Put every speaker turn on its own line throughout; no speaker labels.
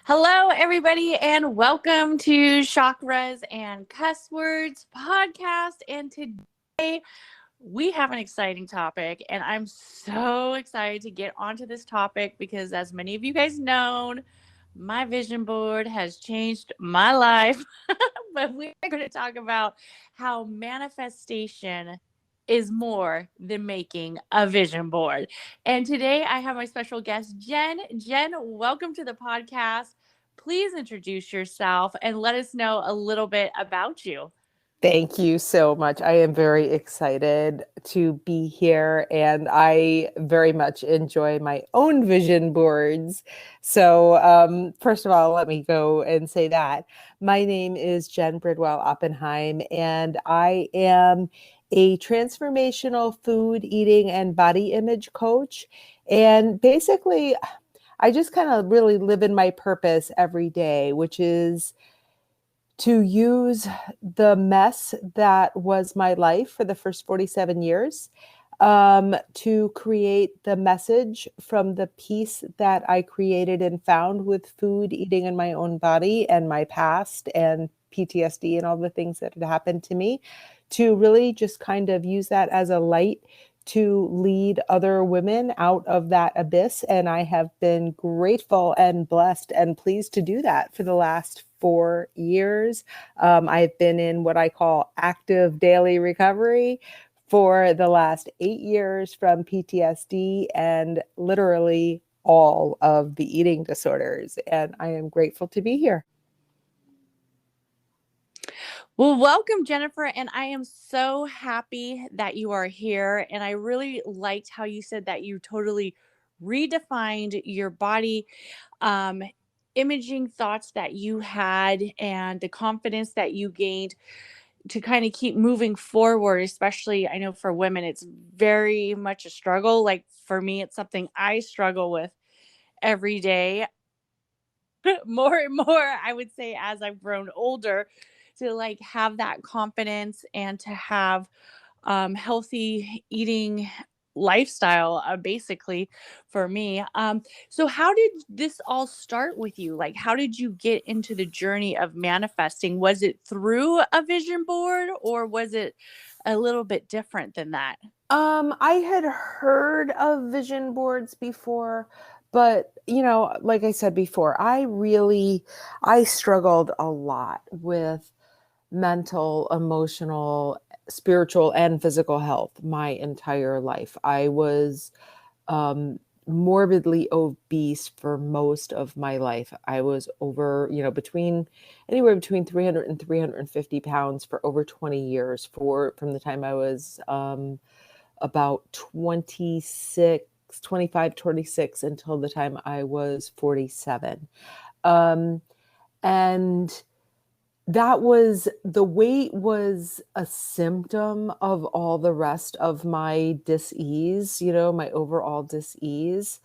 Hello, everybody, and welcome to Chakras and Cusswords Podcast. And today we have an exciting topic, and I'm so excited to get onto this topic because, as many of you guys know, my vision board has changed my life. But we're going to talk about how manifestation is more than making a vision board. And today I have my special guest, Jen. Jen, welcome to the podcast. Please introduce yourself and let us know a little bit about you.
Thank you so much. I am very excited to be here, and I very much enjoy my own vision boards. So, first of all, let me go and say that my name is Jen Bridwell Oppenheim, and I am a transformational food, eating, and body image coach. And basically, I just kind of really live in my purpose every day, which is to use the mess that was my life for the first 47 years to create the message from the peace that I created and found with food, eating in my own body and my past and PTSD and all the things that had happened to me, to really just kind of use that as a light to lead other women out of that abyss. And I have been grateful and blessed and pleased to do that for the last 4 years. I've been in what I call active daily recovery for the last 8 years from PTSD and literally all of the eating disorders. And I am grateful to be here.
Well, welcome, Jennifer. And I am so happy that you are here. And I really liked how you said that you totally redefined your body imaging thoughts that you had and the confidence that you gained to kind of keep moving forward. Especially, I know for women, it's very much a struggle. Like for me, it's something I struggle with every day. More and more, I would say, as I've grown older, to like have that confidence and to have healthy eating lifestyle, basically for me. So how did this all start with you? Like, how did you get into the journey of manifesting? Was it through a vision board, or was it a little bit different than that?
I had heard of vision boards before, but like I said before, I struggled a lot with mental, emotional, spiritual, and physical health my entire life. I was morbidly obese for most of my life. I was over, anywhere between 300 and 350 pounds for over 20 years, from the time I was about 25, 26 until the time I was 47. And the weight was a symptom of all the rest of my dis-ease, my overall dis-ease.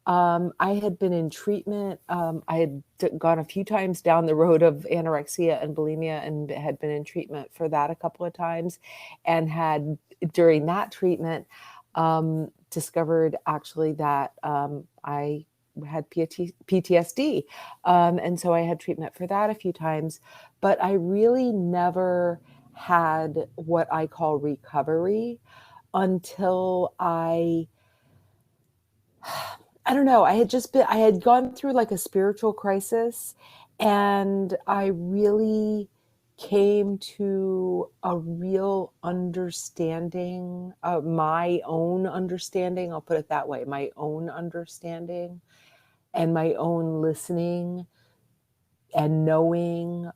I had been in treatment. I had gone a few times down the road of anorexia and bulimia and had been in treatment for that a couple of times, and had, during that treatment, discovered actually that I had PTSD. And so I had treatment for that a few times, but I really never had what I call recovery until I don't know, I had gone through like a spiritual crisis, and I really came to a real understanding, my own understanding, I'll put it that way, my own understanding and my own listening and knowing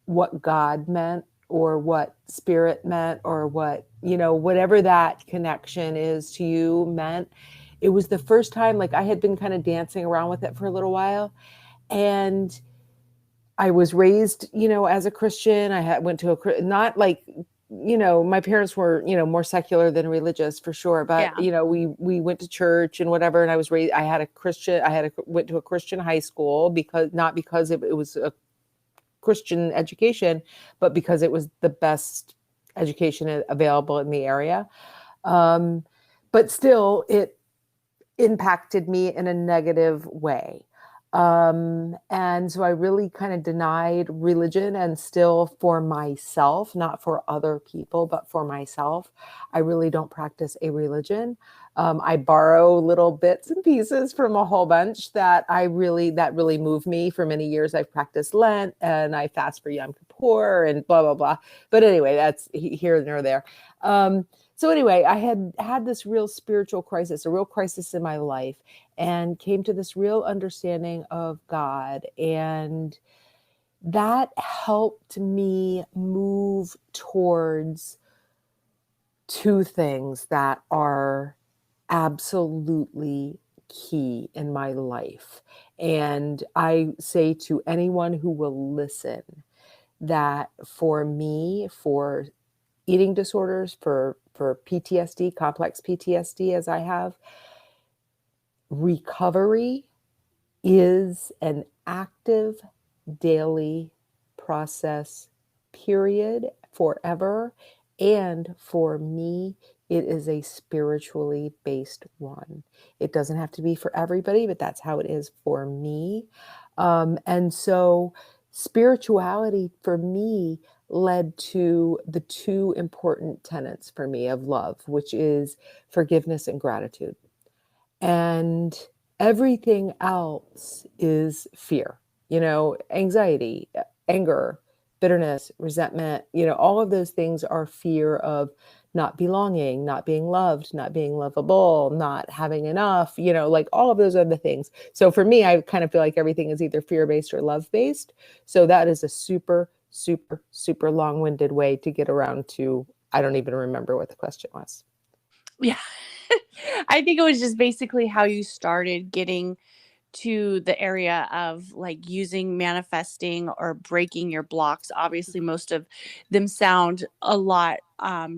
what God meant, or what spirit meant, or what, whatever that connection is to you meant. It was the first time, like, I had been kind of dancing around with it for a little while. And I was raised, as a Christian. Went to not like, my parents were, more secular than religious for sure. But,
Yeah.
We went to church and whatever. And I was raised, went to a Christian high school, not because it was a Christian education, but because it was the best education available in the area. But still, it impacted me in a negative way. And so I really kind of denied religion, and still for myself, not for other people, but for myself, I really don't practice a religion. I borrow little bits and pieces from a whole bunch that really move me. For many years, I've practiced Lent and I fast for Yom Kippur and blah, blah, blah. But anyway, that's here nor there. So anyway, I had this real spiritual crisis, a real crisis in my life, and came to this real understanding of God. And that helped me move towards two things that are absolutely key in my life. And I say to anyone who will listen that for me, for eating disorders, for PTSD, complex PTSD as I have, recovery is an active daily process, period, forever. And for me, it is a spiritually based one. It doesn't have to be for everybody, but that's how it is for me. And so spirituality for me led to the two important tenets for me of love, which is forgiveness and gratitude. And everything else is fear, anxiety, anger, bitterness, resentment, all of those things are fear of not belonging, not being loved, not being lovable, not having enough, like all of those other things. So for me, I kind of feel like everything is either fear-based or love-based. So that is a super, super, super long-winded way to get around to, I don't even remember what the question was.
Yeah. I think it was just basically how you started getting to the area of like using manifesting or breaking your blocks. Obviously, most of them sound a lot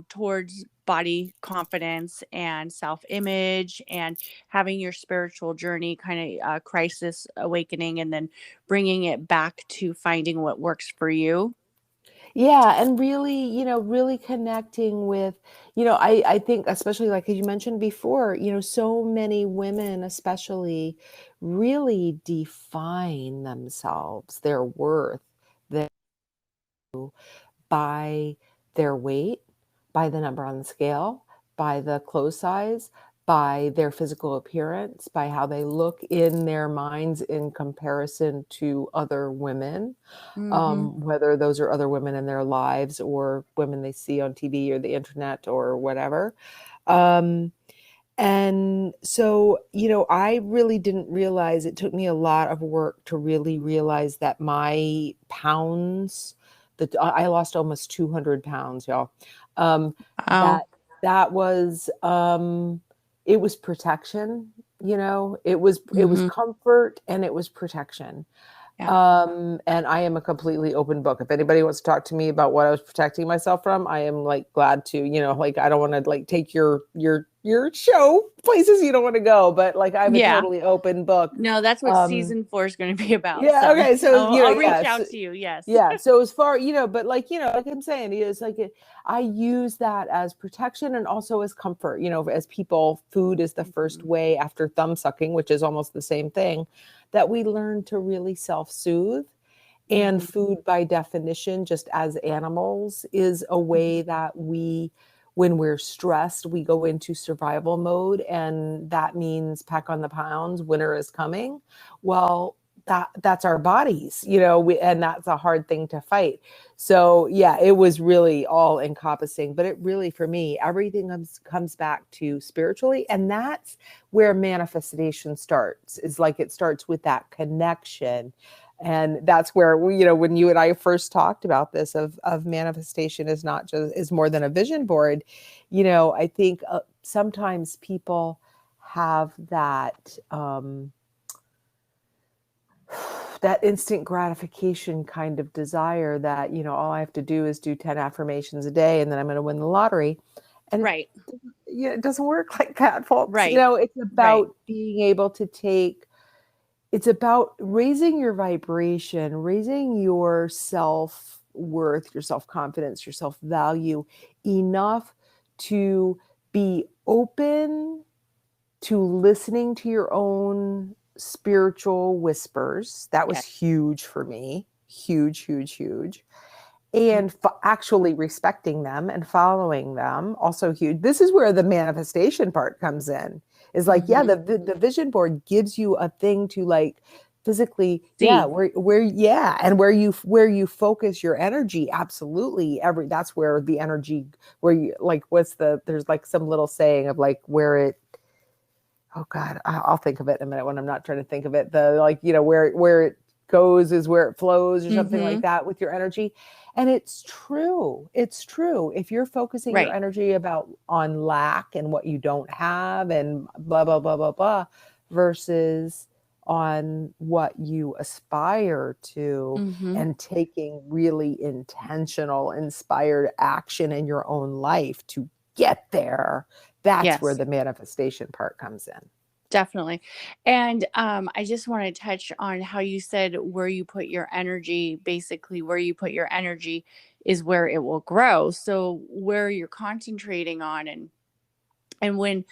towards body confidence and self image and having your spiritual journey kind of crisis awakening and then bringing it back to finding what works for you.
Yeah, and really, really connecting with, I think especially like as you mentioned before, so many women especially really define themselves, their worth, their by their weight, by the number on the scale, by the clothes size, by their physical appearance, by how they look in their minds in comparison to other women,
Mm-hmm.
whether those are other women in their lives or women they see on TV or the internet or whatever. Um, and so, I really didn't realize, it took me a lot of work to really realize that my pounds, that I lost almost 200 pounds, y'all. Um,
Oh.
that that was it was protection, it was
Mm-hmm.
comfort and it was protection.
Yeah.
And I am a completely open book. If anybody wants to talk to me about what I was protecting myself from, I am like glad to, like I don't want to like take your show places you don't want to go, but like I'm a
Yeah.
totally open book.
No, that's what
Um
season 4 is going to be about.
yeah,
So
okay. So,
I'll reach
yes.
out to you. Yes.
Yeah. So as far, but like, like I'm saying, it's like I use that as protection and also as comfort, as people, food is the first
Mhm.
way after thumb sucking, which is almost the same thing, that we learn to really self-soothe. And
Mhm.
food, by definition, just as animals, is a
Mhm.
way that when we're stressed, we go into survival mode. And that means pack on the pounds, winter is coming. Well, that's our bodies, and that's a hard thing to fight. So yeah, it was really all encompassing, but it really, for me, everything comes back to spiritually. And that's where manifestation starts, is like it starts with that connection. And that's where when you and I first talked about this of manifestation is not just is more than a vision board. I think sometimes people have that instant gratification kind of desire that, all I have to do is do 10 affirmations a day and then I'm going to win the lottery. And
Right.
it doesn't work like that, folks.
Right.
It's
Right.
about being able to it's about raising your vibration, raising your self-worth, your self-confidence, your self-value enough to be open to listening to your own spiritual whispers. That was
Yeah.
huge for me. Huge, huge, huge.
Mhm.
And actually respecting them and following them, also huge. This is where the manifestation part comes in. Is like, yeah,
Mhm.
the vision board gives you a thing to like physically, yeah,
See.
where yeah, and where you focus your energy, absolutely. That's where the energy, where you like, there's like some little saying of like where it, oh God, I'll think of it in a minute when I'm not trying to think of it. The like, where it goes is where it flows, or something like
Mhm.
that with your energy. And it's true. It's true. If you're focusing your
Right.
energy on lack and what you don't have and blah, blah, blah, blah, blah, versus on what you aspire to,
Mhm.
and taking really intentional, inspired action in your own life to get there, that's where
Yes.
the manifestation part comes in.
Definitely. And I just want to touch on how you said where you put your energy, basically where you put your energy is where it will grow. So where you're concentrating on, and when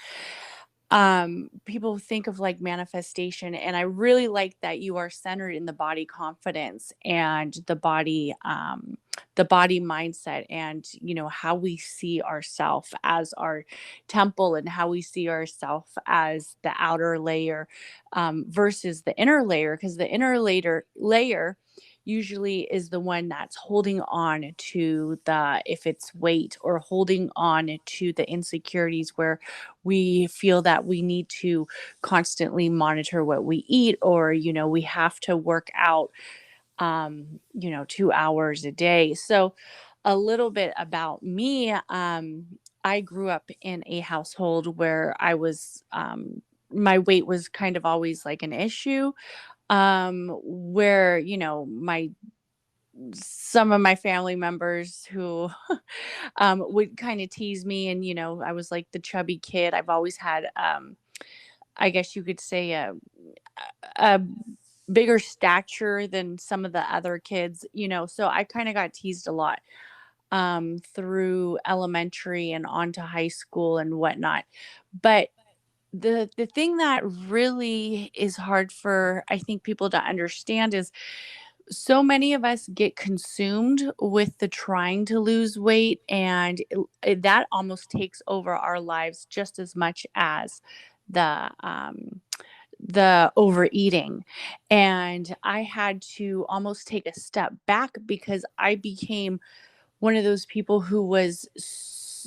people think of like manifestation, and I really like that you are centered in the body confidence and the body mindset, and how we see ourself as our temple, and how we see ourself as the outer layer, versus the inner layer, because the inner layer usually is the one that's holding on to the, if it's weight, or holding on to the insecurities, where we feel that we need to constantly monitor what we eat, or we have to work out 2 hours a day. So a little bit about me. I grew up in a household where I was my weight was kind of always like an issue, where my some of my family members who would kind of tease me, and I was like the chubby kid. I've always had I guess you could say a bigger stature than some of the other kids, so I kind of got teased a lot through elementary and on to high school and whatnot. But the thing that really is hard for, I think, people to understand is, so many of us get consumed with the trying to lose weight, and that almost takes over our lives just as much as the overeating. And I had to almost take a step back, because I became one of those people who was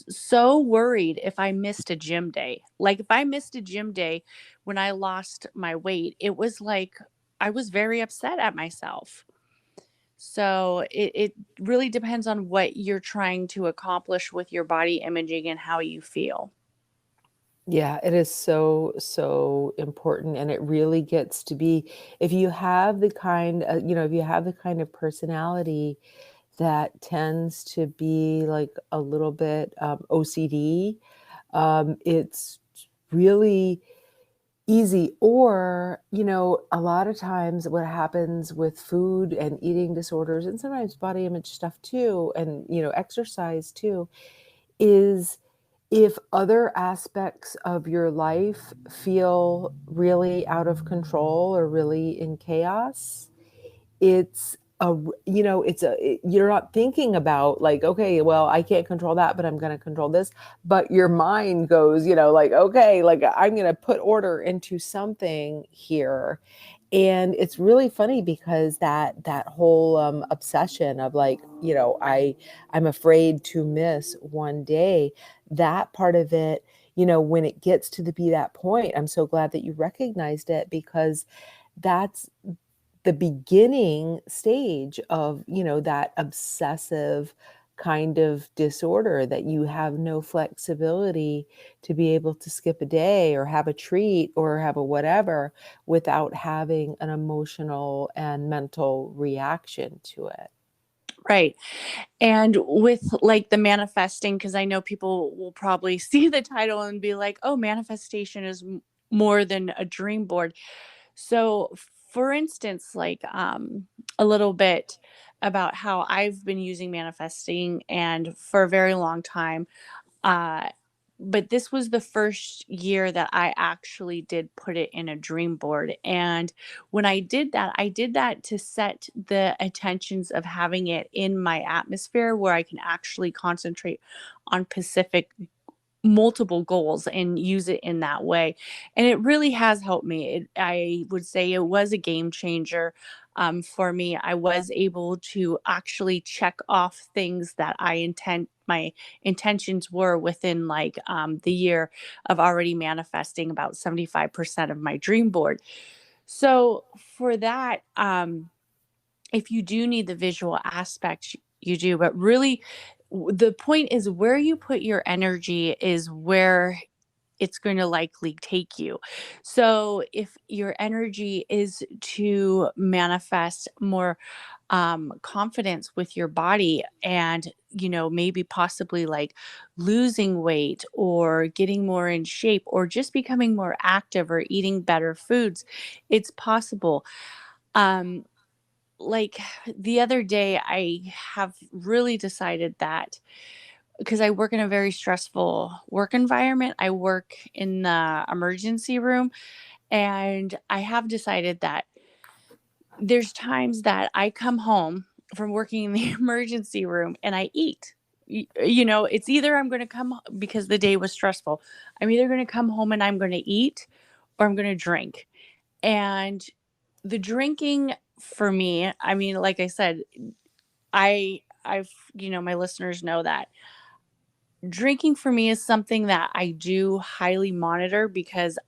so worried if I missed a gym day. Like, if I missed a gym day when I lost my weight, it was like I was very upset at myself. So it really depends on what you're trying to accomplish with your body imaging and how you feel.
Yeah, it is so, so important. And it really gets to be, if you have the if you have the kind of personality that tends to be like a little bit OCD, it's really easy. Or, a lot of times what happens with food and eating disorders, and sometimes body image stuff too, and, exercise too, is if other aspects of your life feel really out of control or really in chaos, it's you're not thinking about like, okay, well, I can't control that, but I'm going to control this. But your mind goes, like, okay, like I'm going to put order into something here. And it's really funny because that whole obsession of like, I'm afraid to miss one day, that part of it, when it gets to be that point, I'm so glad that you recognized it, because that's the beginning stage of, that obsessive kind of disorder, that you have no flexibility to be able to skip a day or have a treat or have a whatever without having an emotional and mental reaction to it.
Right. And with like the manifesting, because I know people will probably see the title and be like, oh, manifestation is more than a dream board. So, for instance, like a little bit about how I've been using manifesting, and for a very long time, uh, but this was the first year that I actually did put it in a dream board. And when I did that to set the intentions of having it in my atmosphere where I can actually concentrate on specific multiple goals and use it in that way. And it really has helped me. I would say it was a game changer for me. I was able to actually check off things that my intentions were within like the year of already manifesting about 75% of my dream board. So for that, if you do need the visual aspect, you do, but really the point is where you put your energy is where it's going to likely take you. So if your energy is to manifest more confidence with your body and, maybe possibly like losing weight or getting more in shape or just becoming more active or eating better foods, it's possible. Um, like the other day, I have really decided that because I work in a very stressful work environment, I work in the emergency room, and I have decided that there's times that I come home from working in the emergency room and I eat. It's either I'm going to come because the day was stressful. I'm either going to come home and I'm going to eat or I'm going to drink. And the drinking for me, I mean, like I said, I've my listeners know that drinking for me is something that I do highly monitor because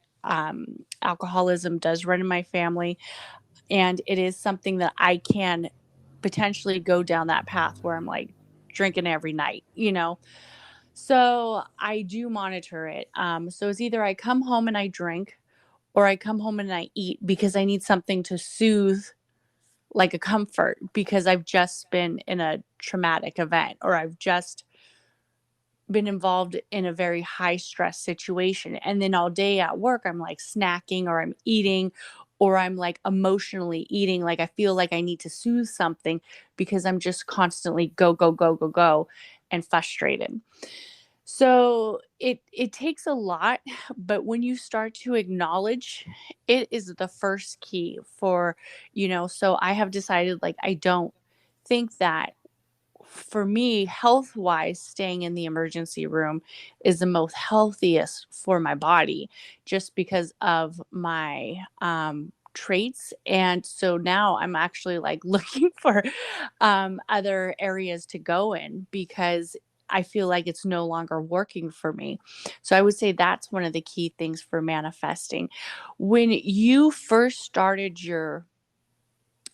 alcoholism does run in my family, and it is something that I can potentially go down that path where I'm like drinking every night. So I do monitor it. So it's either I come home and I drink, or I come home and I eat because I need something to soothe, like a comfort, because I've just been in a traumatic event or I've just been involved in a very high stress situation. And then all day at work, I'm like snacking or I'm eating or I'm like emotionally eating. Like I feel like I need to soothe something because I'm just constantly go, go, go, go, go and frustrated. So it takes a lot, but when you start to acknowledge it is the first key for, so I have decided like I don't think that for me, health wise, staying in the emergency room is the most healthiest for my body just because of my traits. And so now I'm actually like looking for other areas to go in because I feel like it's no longer working for me. So I would say that's one of the key things for manifesting. When you first started your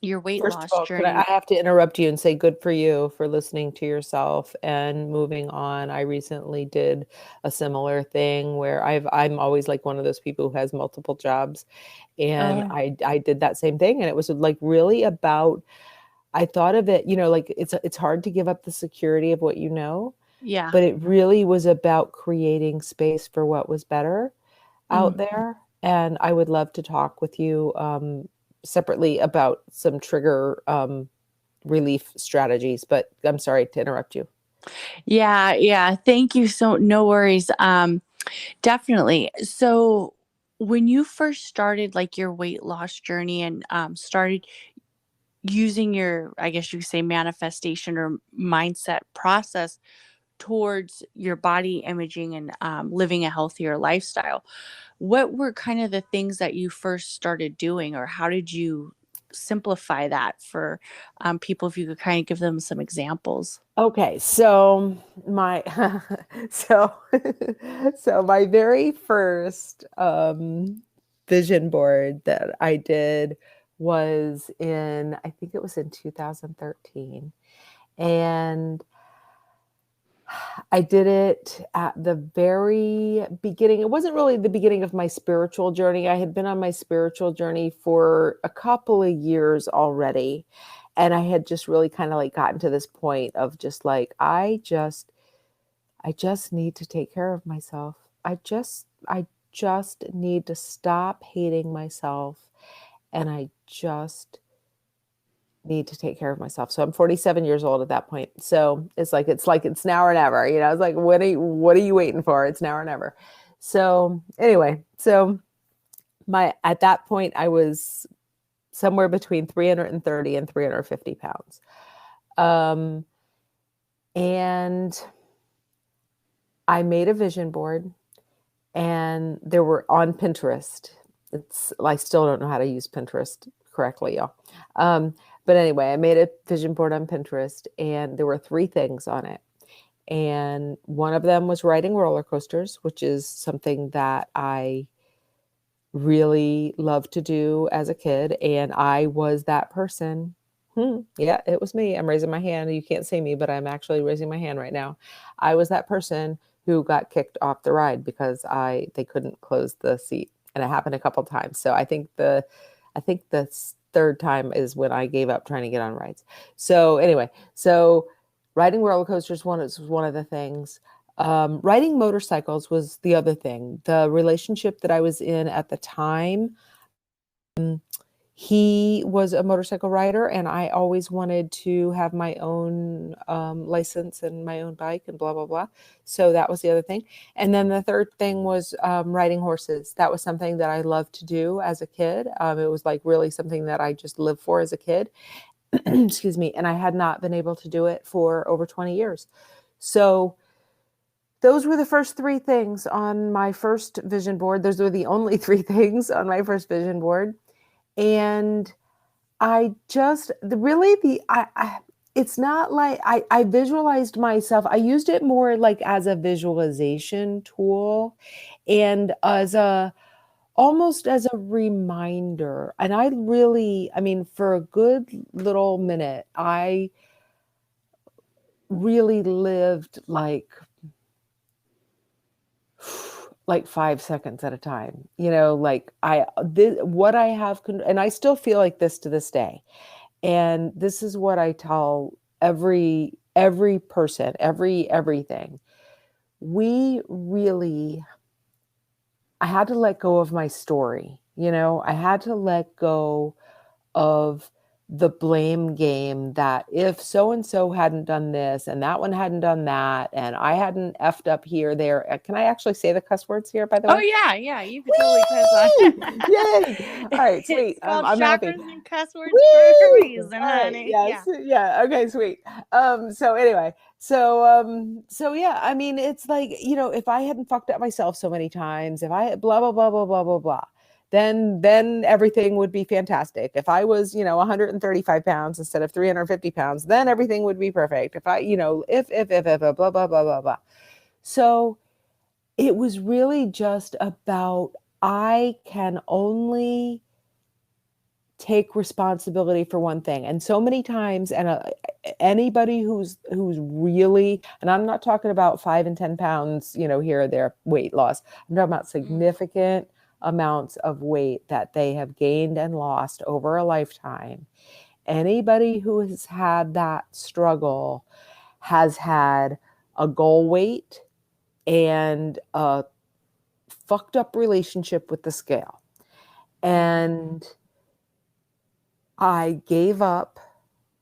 weight
First of
loss
all, I
journey.
have to interrupt you and say good for you for listening to yourself and moving on. I recently did a similar thing where I'm always like one of those people who has multiple jobs. And
Oh,
I did that same thing. And it was like really about, I thought of it, like it's hard to give up the security of what you know,
yeah.
but it really was about creating space for what was better
Mm.
out there. And I would love to talk with you separately about some trigger relief strategies, but I'm sorry to interrupt you.
Yeah, yeah. Thank you. So no worries. Definitely. So when you first started like your weight loss journey and started using your, I guess you could say manifestation or mindset process towards your body imaging and living a healthier lifestyle, what were kind of the things that you first started doing, or how did you simplify that for people? If you could kind of give them some examples.
Okay, so my so so my very first vision board that I did was in, I think it was in 2013. And I did it at the very beginning. It wasn't really the beginning of my spiritual journey. I had been on my spiritual journey for a couple of years already. And I had just really kind of like gotten to this point of just like, I just need to take care of myself. I just need to stop hating myself. And I just need to take care of myself. So I'm 47 years old at that point. So it's now or never. It's like what are you waiting for? It's now or never. So anyway, at that point I was somewhere between 330 and 350 pounds. And I made a vision board, and there were on Pinterest. I still don't know how to use Pinterest correctly, y'all. But anyway, I made a vision board on Pinterest, and there were 3 things on it. And one of them was riding roller coasters, which is something that I really loved to do as a kid. And I was that person. Yeah, it was me. I'm raising my hand. You can't see me, but I'm actually raising my hand right now. I was that person who got kicked off the ride because they couldn't close the seat. And it happened a couple times. So I think the 3rd time is when I gave up trying to get on rides. So anyway, riding roller coasters was one of the things. Riding motorcycles was the other thing. The relationship that I was in at the time, he was a motorcycle rider, and I always wanted to have my own license and my own bike and blah, blah, blah. So that was the other thing. And then the 3rd thing was riding horses. That was something that I loved to do as a kid. It was like really something that I just lived for as a kid. Excuse me. And I had not been able to do it for over 20 years. So those were the first 3 things on my first vision board. Those were the only 3 things on my first vision board. And I just it's not like I visualized myself. I used it more like as a visualization tool and almost as a reminder. And for a good little minute, I really lived like 5 seconds at a time, what I have, and I still feel like this to this day. And this is what I tell every person, everything. I had to let go of my story. I had to let go of the blame game that if so-and-so hadn't done this and that one hadn't done that and I hadn't effed up here, there. Can I actually say the cuss words here, by the way?
Oh, yeah. You can totally cuss on.
Yay! All right, sweet.
It's called
I'm happy.
Chakras and Cusswords for a reason,
All right,
honey.
yes, yeah. Okay, sweet. So anyway, so yeah, it's like, if I hadn't fucked up myself so many times, if I blah, blah, blah, blah, blah, blah, blah, then everything would be fantastic. If I was, 135 pounds instead of 350 pounds, then everything would be perfect. If I, if, blah, blah, blah, blah, blah. So it was really just about, I can only take responsibility for one thing. And so many times, and anybody who's really, and I'm not talking about 5 and 10 pounds, here or there weight loss. I'm talking about significant amounts of weight that they have gained and lost over a lifetime. Anybody who has had that struggle has had a goal weight and a fucked up relationship with the scale. And I gave up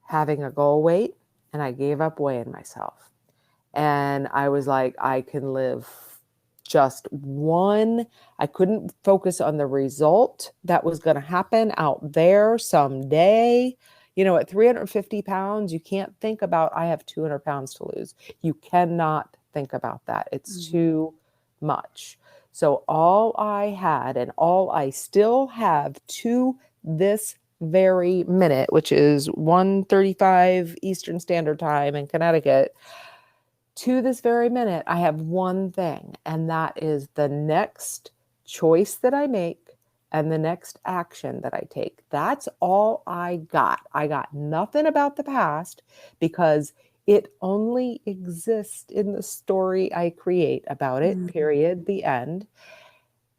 having a goal weight, and I gave up weighing myself. And I was like, I can live just one. I couldn't focus on the result that was going to happen out there someday. At 350 pounds, you can't think about, I have 200 pounds to lose. You cannot think about that. It's too much. So all I had, and all I still have to this very minute, which is 1:35 Eastern Standard Time in Connecticut, to this very minute, I have one thing, and that is the next choice that I make and the next action that I take. That's all I got. I got nothing about the past, because it only exists in the story I create about it, period, the end.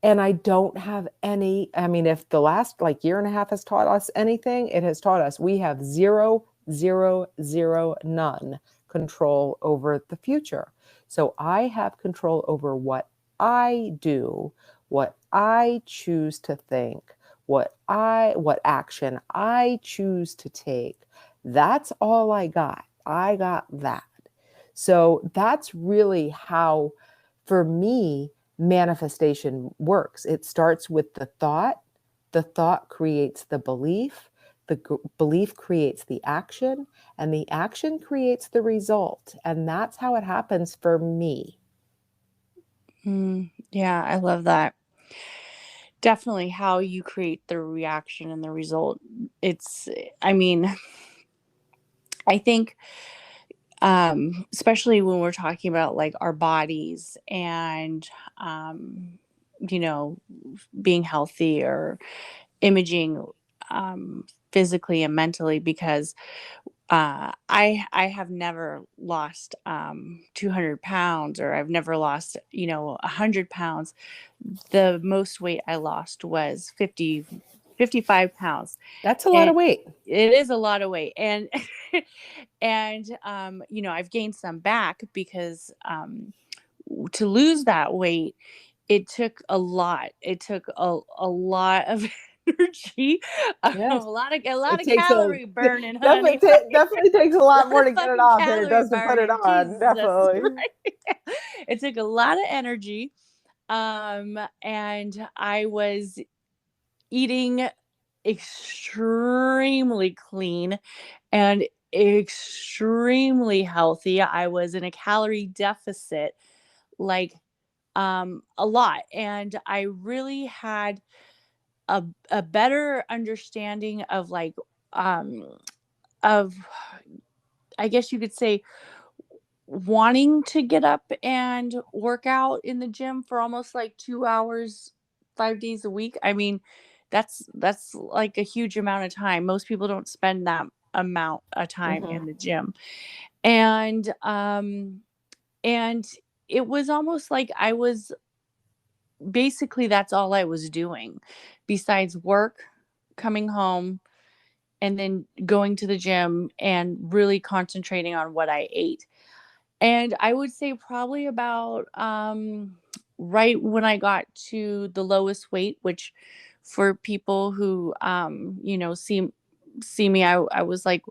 And I don't have any, if the last year and a half has taught us anything, it has taught us we have zero, none control over the future. So I have control over what I do, what I choose to think, what action I choose to take. That's all I got. I got that. So that's really how, for me, manifestation works. It starts with the thought creates the belief, belief creates the action, and the action creates the result. And that's how it happens for me.
Yeah, I love that. Definitely how you create the reaction and the result. It's, I mean, I think, especially when we're talking about like our bodies and, um, you know, being healthy or imaging, physically and mentally, because I have never lost 200 pounds, or I've never lost 100 pounds. The most weight I lost was 55 pounds,
That's a lot
and
of weight.
it is a lot of weight. And and I've gained some back because to lose that weight, it took a lot. It took a lot of energy,
Yes.
a lot
It
of
takes a
calorie burning,
definitely
honey.
definitely takes a
A
lot
lot
more
of
to get it
fucking
off than it
calorie
does to put it
burning.
on.
Jesus,
Definitely.
right? It took a lot of energy. And I was eating extremely clean and extremely healthy. I was in a calorie deficit, like a lot. And I really had a better understanding of like um of, I guess you could say, wanting to get up and work out in the gym for almost like 2 hours 5 days a week. I mean, that's like a huge amount of time. Most people don't spend that amount of time
Hmm.
in the gym. And and it was almost like I was basically, that's all I was doing besides work, coming home, and then going to the gym and really concentrating on what I ate. And I would say probably about right when I got to the lowest weight, which for people who see me, I was like,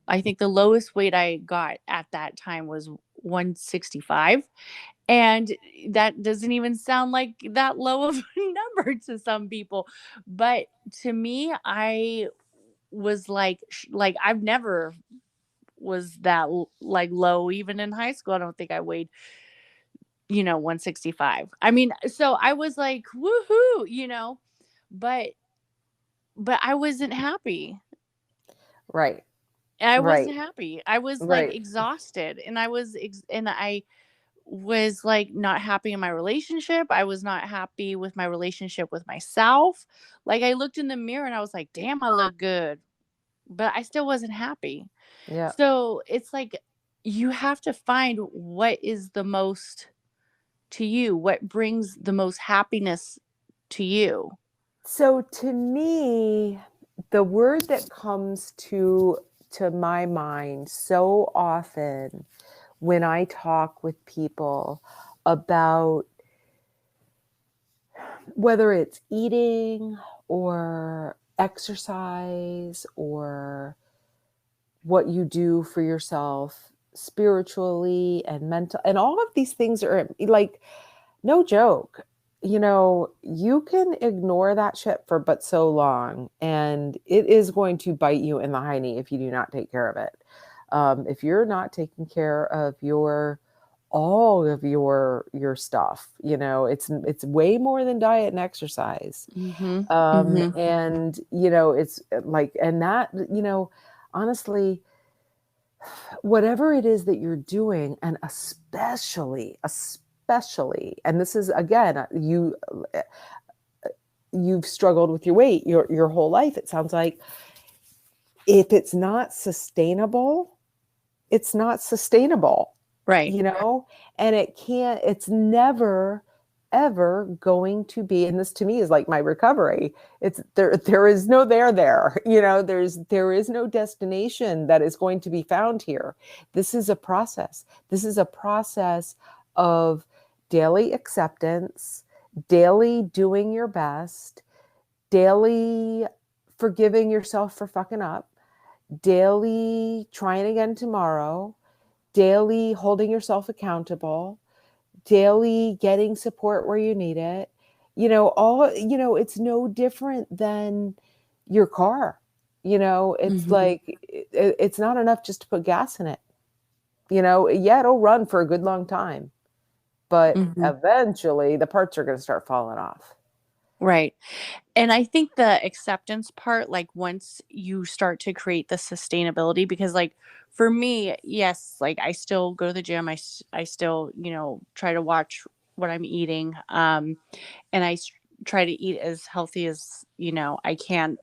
I think the lowest weight I got at that time was 165. And that doesn't even sound like that low of a number to some people. But to me, I was like I've never was that like low. Even in high school, I don't think I weighed 165. I mean, so I was like, woohoo, but I wasn't happy.
Right.
I
Right.
wasn't happy. I was like
Right.
exhausted, and I was like not happy in my relationship. I was not happy with my relationship with myself. Like I looked in the mirror and I was like, damn, I look good, but I still wasn't happy.
Yeah.
So it's like you have to find what is the most to you, what brings the most happiness to you.
So to me, the word that comes to my mind so often when I talk with people about whether it's eating or exercise or what you do for yourself spiritually and mental, and all of these things are like, no joke. You can ignore that shit for but so long, and it is going to bite you in the hiney if you do not take care of it. If you're not taking care of all of your stuff, it's way more than diet and exercise.
Mhm. Mhm.
And it's like, and that, honestly, whatever it is that you're doing, and especially, and this is again, you've struggled with your weight your whole life, it sounds like. If it's not sustainable, it's not sustainable,
Right.
you know, and it's never ever going to be. And this to me is like my recovery. It's there is no there, there is no destination that is going to be found here. This is a process. This is a process of daily acceptance, daily doing your best, daily forgiving yourself for fucking up, daily trying again tomorrow, daily holding yourself accountable, daily getting support where you need it. It's no different than your car. It's
Mhm.
like, it's not enough just to put gas in it. Yeah, it'll run for a good long time, but
Mhm.
eventually the parts are going to start falling off.
Right. And I think the acceptance part, like once you start to create the sustainability, because like for me, yes, like I still go to the gym. I still, try to watch what I'm eating. And try to eat as healthy as, I can.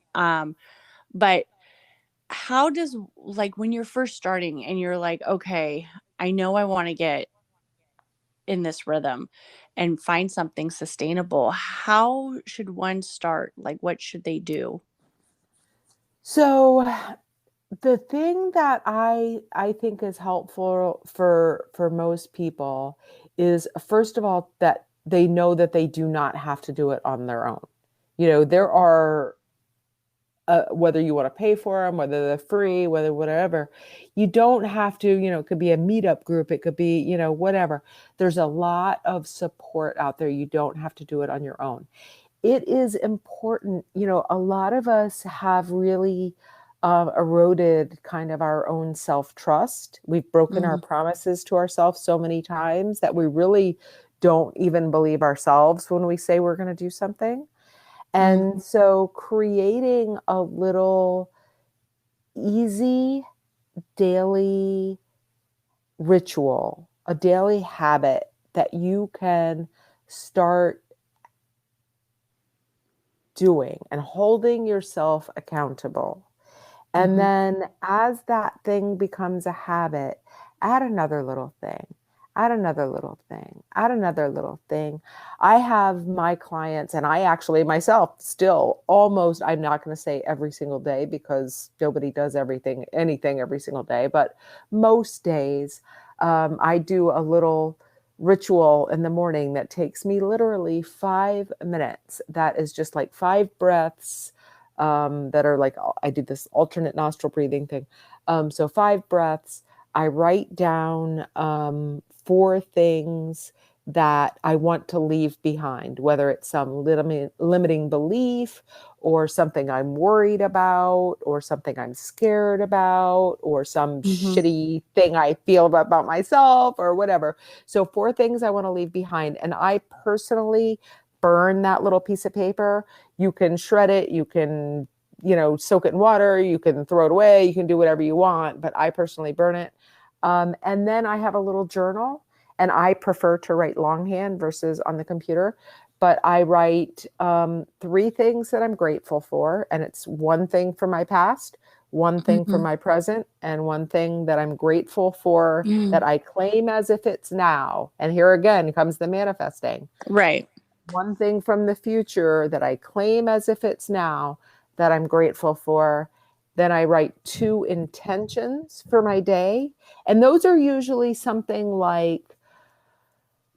But how does, like, when you're first starting and you're like, okay, I know I want to get in this rhythm and find something sustainable, how should one start? Like, what should they do?
So the thing that I think is helpful for most people is, first of all, that they know that they do not have to do it on their own. There are, whether you want to pay for them, whether they're free, whether whatever, you don't have to. It could be a meetup group, it could be, whatever. There's a lot of support out there. You don't have to do it on your own. It is important. A lot of us have really eroded kind of our own self-trust. We've broken our
Mhm.
promises to ourselves so many times that we really don't even believe ourselves when we say we're going to do something.
Mm.
And so creating a little easy daily ritual, a daily habit that you can start doing and holding yourself accountable. And
Mhm.
then as that thing becomes a habit, add another little thing, add another little thing, add another little thing. I have my clients, and I actually myself still almost, I'm not going to say every single day because nobody does anything every single day, but most days I do a little ritual in the morning that takes me literally 5 minutes. That is just like 5 breaths, that are like, I do this alternate nostril breathing thing. So 5 breaths. I write down 4 things that I want to leave behind, whether it's some limiting belief or something I'm worried about or something I'm scared about or some
Mhm.
shitty thing I feel about myself or whatever. So 4 things I want to leave behind. And I personally burn that little piece of paper. You can shred it, you can, soak it in water, you can throw it away, you can do whatever you want, but I personally burn it. And then I have a little journal, and I prefer to write longhand versus on the computer. But I write 3 things that I'm grateful for, and it's 1 thing from my past, 1 thing from
Mhm.
my present, and 1 thing that I'm grateful for that
Mm.
I claim as if it's now. And here again comes the manifesting.
Right.
1 thing from the future that I claim as if it's now that I'm grateful for. Then I write 2 intentions for my day. And those are usually something like,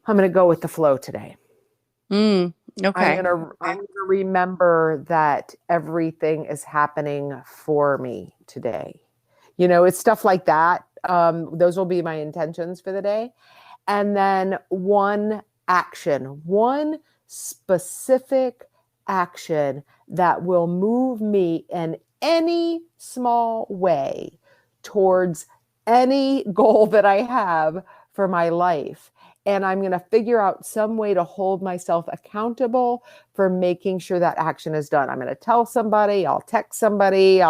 I'm going to go with the flow today.
Mm.
I'm
Okay.
going to remember that everything is happening for me today. It's stuff like that. Those will be my intentions for the day. And then one specific action that will move me in any small way towards any goal that I have for my life. And I'm going to figure out some way to hold myself accountable for making sure that action is done. I'm going to tell somebody, I'll text somebody,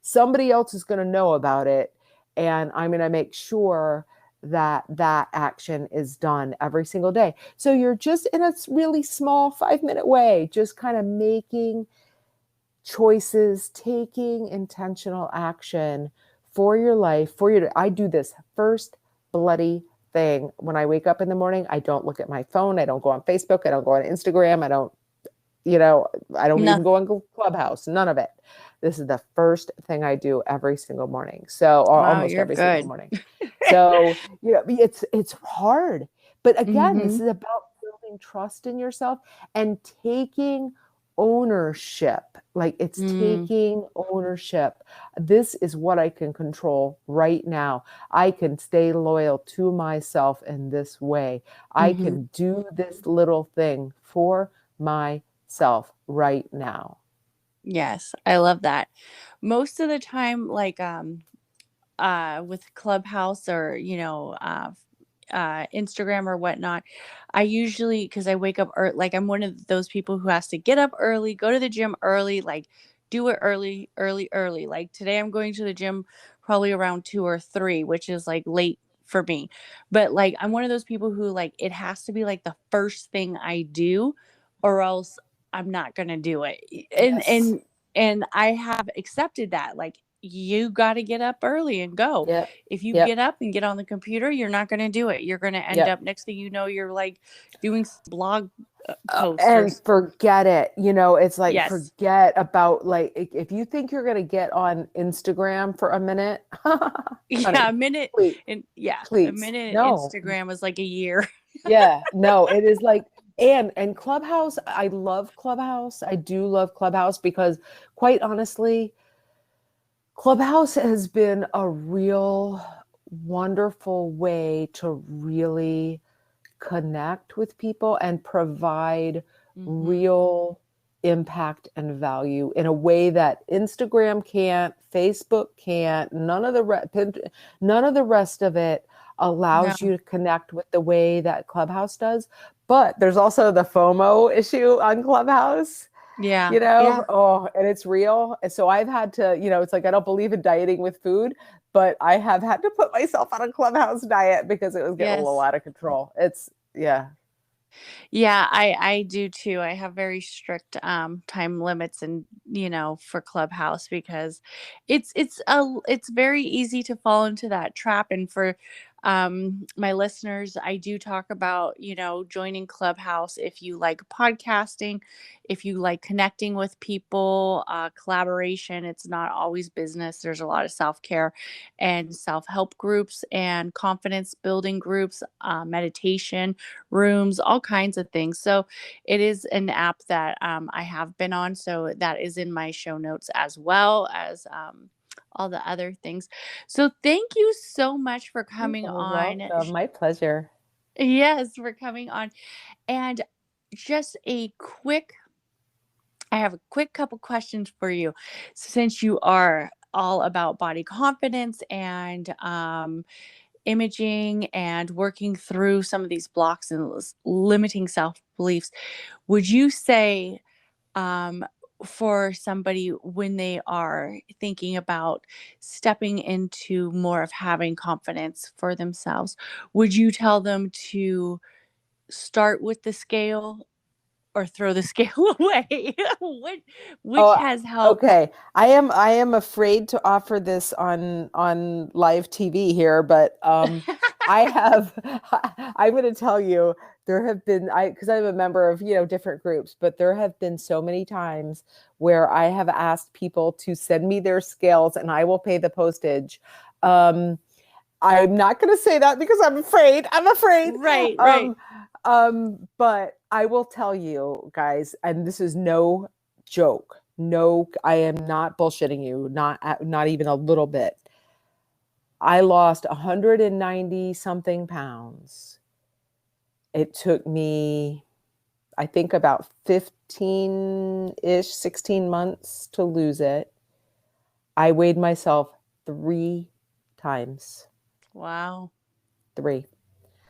somebody else is going to know about it. And I'm going to make sure that action is done every single day. So you're just in a really small 5-minute way, just kind of making choices, taking intentional action for your life, I do this first bloody thing. When I wake up in the morning, I don't look at my phone. I don't go on Facebook. I don't go on Instagram. I don't
No.
even go on Clubhouse, none of it. This is the first thing I do every single morning. So, or
Wow,
almost
you're
every single
good.
morning. So, it's hard. But again, this
Mhm.
is about building trust in yourself and taking ownership. Like it's
Mm,
taking ownership. This is what I can control right now. I can stay loyal to myself in this way. I
hmm.
can do this little thing for myself right now.
Yes, I love that. Most of the time, like with Clubhouse or Instagram or whatnot, I usually, because I wake up early, like I'm one of those people who has to get up early, go to the gym early, like do it early, early, early. Like today, I'm going to the gym probably around 2 or 3, which is like late for me. But like I'm one of those people who like it has to be like the first thing I do, or else I'm not gonna do it. And
Yes.
and and I have accepted that. Like you got to get up early and go.
Yep.
If you
Yep.
get up and get on the computer, you're not going to do it. You're going to end
Yep.
up, next thing you know, you're like doing blog post or
And forget it. It's like
yes.
forget about like if you think you're gonna get on Instagram for a minute,
Yeah, a
honey,
minute.
please,
And yeah, a
please,
minute
no.
Instagram was like a year.
Yeah, no, it is like and Clubhouse, I love Clubhouse. I do love Clubhouse because quite honestly, Clubhouse has been a real wonderful way to really connect with people and provide
Hmm.
real impact and value in a way that Instagram can't, Facebook can't, none of the rest of it
No.
allows you to connect with the way that Clubhouse does. But there's also the FOMO issue on Clubhouse,
Yeah. Yeah.
oh, and it's real. And so I've had to, it's like I don't believe in dieting with food, but I have had to put myself on a Clubhouse diet because it was getting a little
Yes.
out of control. Yeah.
Yeah, I do too. I have very strict time limits and for Clubhouse because it's very easy to fall into that trap. And for my listeners, I do talk about, joining Clubhouse if you like podcasting, if you like connecting with people, collaboration. It's not always business. There's a lot of self-care and self-help groups and confidence building groups, meditation rooms, all kinds of things. So it is an app that I have been on. So that is in my show notes as well as all the other things. So thank you so much for coming
You're
on.
welcome. My pleasure.
Yes, for coming on. And just I have a quick couple questions for you. Since you are all about body confidence and imaging and working through some of these blocks and limiting self beliefs, would you say, um, for somebody when they are thinking about stepping into more of having confidence for themselves, would you tell them to start with the scale or throw the scale away? Which
Oh,
has helped?
okay. I am afraid to offer this on live TV here, but I have I'm going to tell you there have been I because I'm a member of, different groups, but there have been so many times where I have asked people to send me their scales and I will pay the postage. Um I'm not going to say that because I'm afraid. I'm afraid.
Right, right.
Um, but I will tell you guys, and this is no joke. No, I am not bullshitting you. Not even a little bit. I lost 190 something pounds. It took me, I think, about 15-ish, 16 months to lose it. I weighed myself 3 times.
Wow.
Three.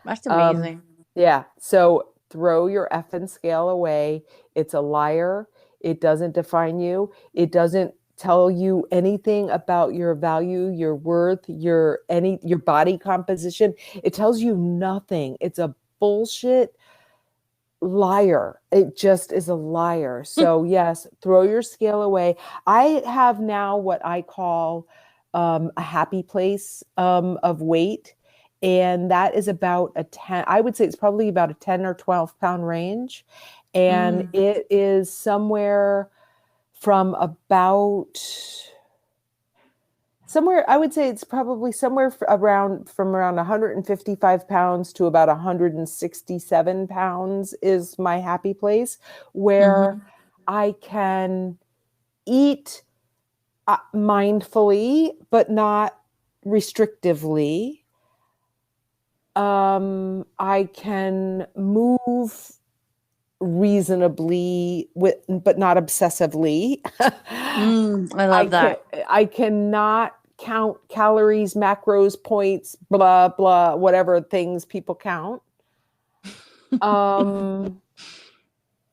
That's
Um,
amazing.
yeah. So throw your effing scale away. It's a liar. It doesn't define you. It doesn't tell you anything about your value, your worth, your body composition. It tells you nothing. It's a bullshit liar. It just is a liar. So yes, throw your scale away. I have now what I call a happy place of weight. And that is about a 10, I would say it's probably about a 10 or 12 pound range. And
Mm,
it is from about somewhere, I would say it's probably from around 155 pounds to about 167 pounds is my happy place, where
hmm.
I can eat mindfully, but not restrictively. I can move reasonably but not obsessively.
I
I
love
can
that.
I cannot count calories, macros, points, blah blah, whatever things people count. Um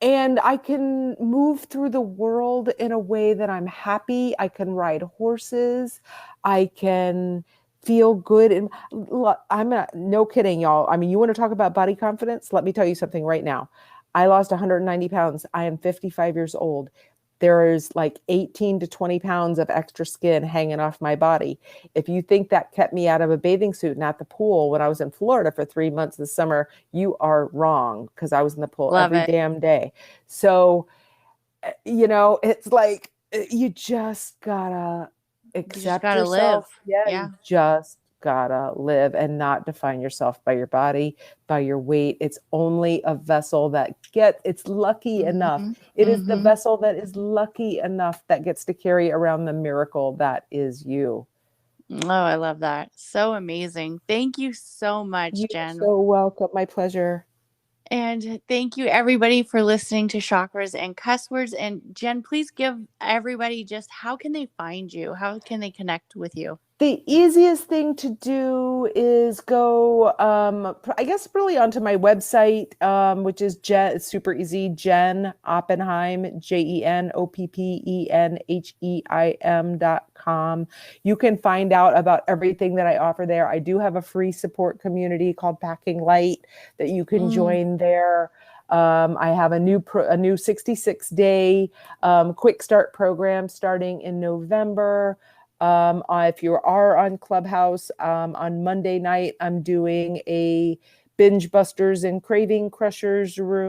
and I can move through the world in a way that I'm happy. I can ride horses. I can feel good. And no kidding, y'all. I mean, you want to talk about body confidence? Let me tell you something right now. I lost 190 pounds. I am 55 years old. There is like 18 to 20 pounds of extra skin hanging off my body. If you think that kept me out of a bathing suit and at the pool when I was in Florida for 3 months this summer, you are wrong, because I was in the pool
Love
every
it.
damn day. So, it's like you just gotta
You just
accept
got to live.
yourself. Yeah,
Yeah.
you just gotta live and not define yourself by your body, by your weight. It's only a vessel it's lucky enough.
Mm-hmm.
It is the
Mm-hmm.
vessel that is lucky enough that gets to carry around the miracle that is you.
Oh, I love that. So amazing. Thank you so much,
You're
Jen.
so welcome. My pleasure.
And thank you, everybody, for listening to Chakras and Cuss Words. And Jen, please give everybody just how can they find you? How can they connect with you?
The easiest thing to do is go, I guess, really onto my website, which is it's super easy, Jen Oppenheim, JenOppenheim.com. You can find out about everything that I offer there. I do have a free support community called Packing Light that you can
Mm,
join there. I have a new 66-day quick start program starting in November. If you are on Clubhouse, on Monday night, I'm doing a Binge Busters and Craving Crushers room.